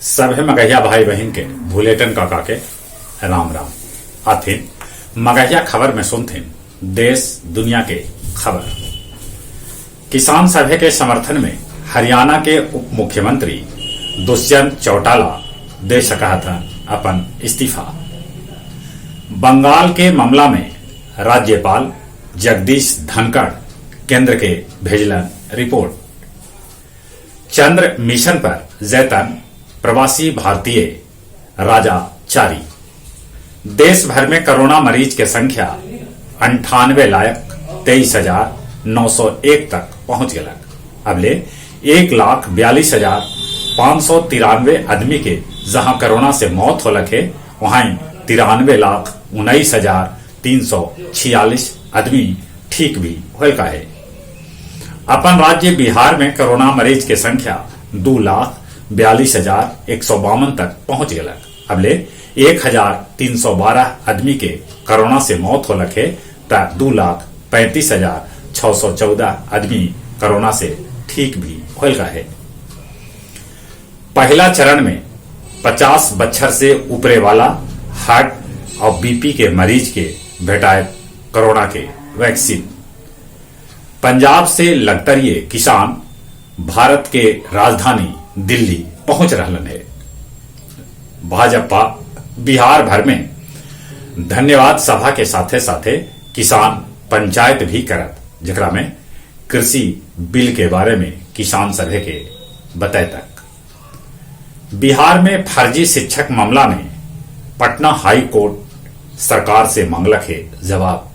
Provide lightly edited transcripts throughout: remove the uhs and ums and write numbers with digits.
सभे मगहिया भाई बहन के भूलेटन काका के राम राम। आथिन मगहिया खबर में सुनथिन देश दुनिया के खबर। किसान सभे के समर्थन में हरियाणा के उप मुख्यमंत्री दुष्यंत चौटाला दे सका था अपन इस्तीफा। बंगाल के मामला में राज्यपाल जगदीश धनखड़ केंद्र के भेजलन रिपोर्ट। चंद्र मिशन पर जैतन प्रवासी भारतीय राजा चारी। देश भर में कोरोना मरीज की संख्या 98,23,901 तक पहुंच गया। अबले 1,42,593 आदमी के जहां कोरोना से मौत हो लगे वहीं 93,19,346 आदमी ठीक भी होल का है। अपन राज्य बिहार में कोरोना मरीज की संख्या 2,42,152 तक पहुंच गया। अबले 1,312 आदमी के कोरोना से मौत हो लगे तो 2,35,614 आदमी कोरोना से ठीक भी होल का है। पहला चरण में 50 बच्चर से ऊपरे वाला हार्ट और बीपी के मरीज के भेटाए कोरोना के वैक्सीन। पंजाब से लगतरिए किसान भारत के राजधानी दिल्ली पहुंच रहलन है। भाजपा बिहार भर में धन्यवाद सभा के साथे साथे किसान पंचायत भी करत, जकरा में कृषि बिल के बारे में किसान सभे के बताए तक। बिहार में फर्जी शिक्षक मामला में पटना हाई कोर्ट सरकार से मांगलक है जवाब।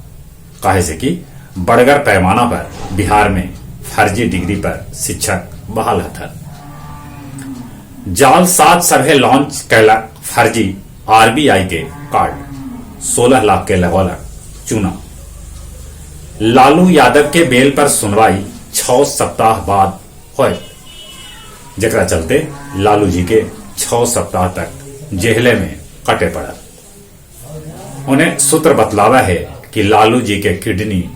काहे से कि बड़गर पैमाना पर बिहार में फर्जी डिग्री पर शिक्षक बहाल था। जाल सात सभे लॉन्च कैलक फर्जी आरबीआई के कार्ड, 16 लाख के लगौलक चूना। लालू यादव के बेल पर सुनवाई 6 सप्ताह बाद हुए, जकरा चलते लालू जी के 6 सप्ताह तक जेहले में कटे पड़ा। उन्हें सूत्र बतलावा है कि लालू जी के किडनी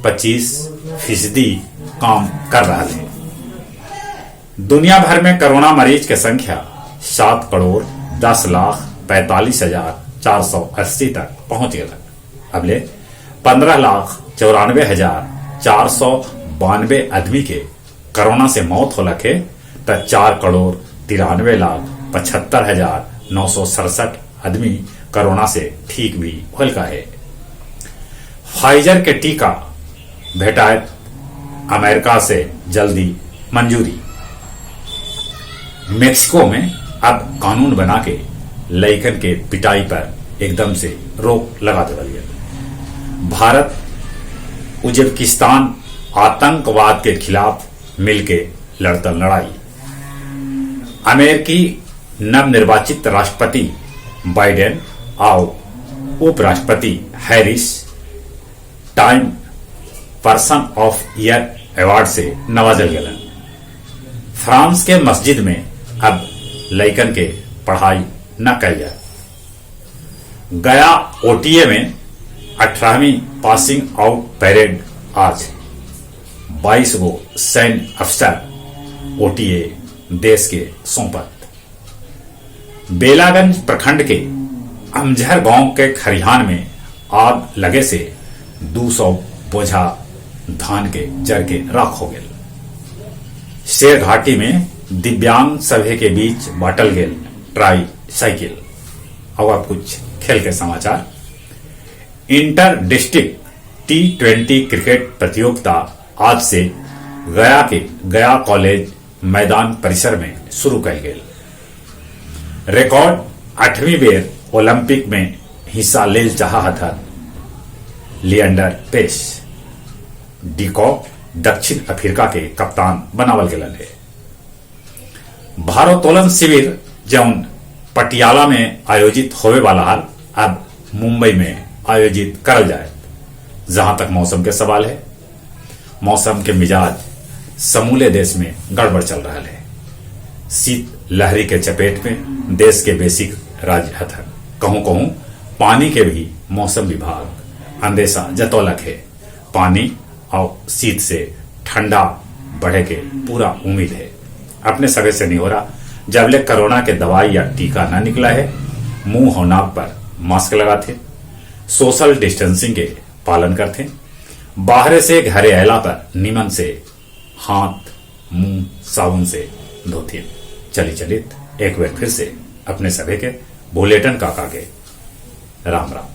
25% काम कर रहा है। दुनिया भर में कोरोना मरीज की संख्या 7,10,45,480 तक पहुंच गया। अगले 15,94,492 आदमी के कोरोना से मौत हो लगे तो 4,93,75,967 आदमी कोरोना से ठीक भी होल का है। फाइजर के टीका भेटाए अमेरिका से जल्दी मंजूरी। मेक्सिको में अब कानून बना के लइकन के पिटाई पर एकदम से रोक लगा देवल गया। भारत उज्बेकिस्तान आतंकवाद के खिलाफ मिलके लड़तल लड़ाई। अमेरिकी नवनिर्वाचित राष्ट्रपति बाइडेन और उपराष्ट्रपति Harris time person of year award से नवाजल गया। फ्रांस के मस्जिद में अब लइकन के पढ़ाई न कल जाए। गया ओटीए में 18वीं पासिंग आउट परेड आज। 22 गो सैन्य अफसर ओटीए देश के सौंपत। बेलागंज प्रखंड के अमझर गांव के खरिहान में आग लगे से 200 बोझा धान के जर के राख हो गए। शेर घाटी में दिव्यांग सभे के बीच बांटल गेल ट्राई साइकिल। अब आप कुछ खेल के समाचार। इंटर डिस्ट्रिक्ट T20 क्रिकेट प्रतियोगिता आज से गया के गया कॉलेज मैदान परिसर में शुरू कल गई। रिकॉर्ड 8वीं बेर ओलंपिक में हिस्सा ले चाहा था लिएंडर पेस। डिकॉक दक्षिण अफ्रीका के कप्तान बनावल गया है। भारोत्तोलन शिविर जौन पटियाला में आयोजित होवे वाला हाल अब मुंबई में आयोजित करल जाए। जहां तक मौसम के सवाल है, मौसम के मिजाज समूले देश में गड़बड़ चल रहा है। शीत लहरी के चपेट में देश के बेसिक राज्य हथन। कहूं पानी के भी मौसम विभाग अंदेशा जतौलक है। पानी और शीत से ठंडा बढ़े के पूरा उम्मीद है। अपने सगे से नहीं हो रहा, जबले कोरोना के दवाई या टीका न निकला है, मुंह और नाक पर मास्क लगाते, सोशल डिस्टेंसिंग के पालन करते, बाहर से घरे आयला पर निमन से हाथ मुंह साबुन से धोते। चलित एक बार फिर से अपने सभी के बुलेटिन काका के राम राम।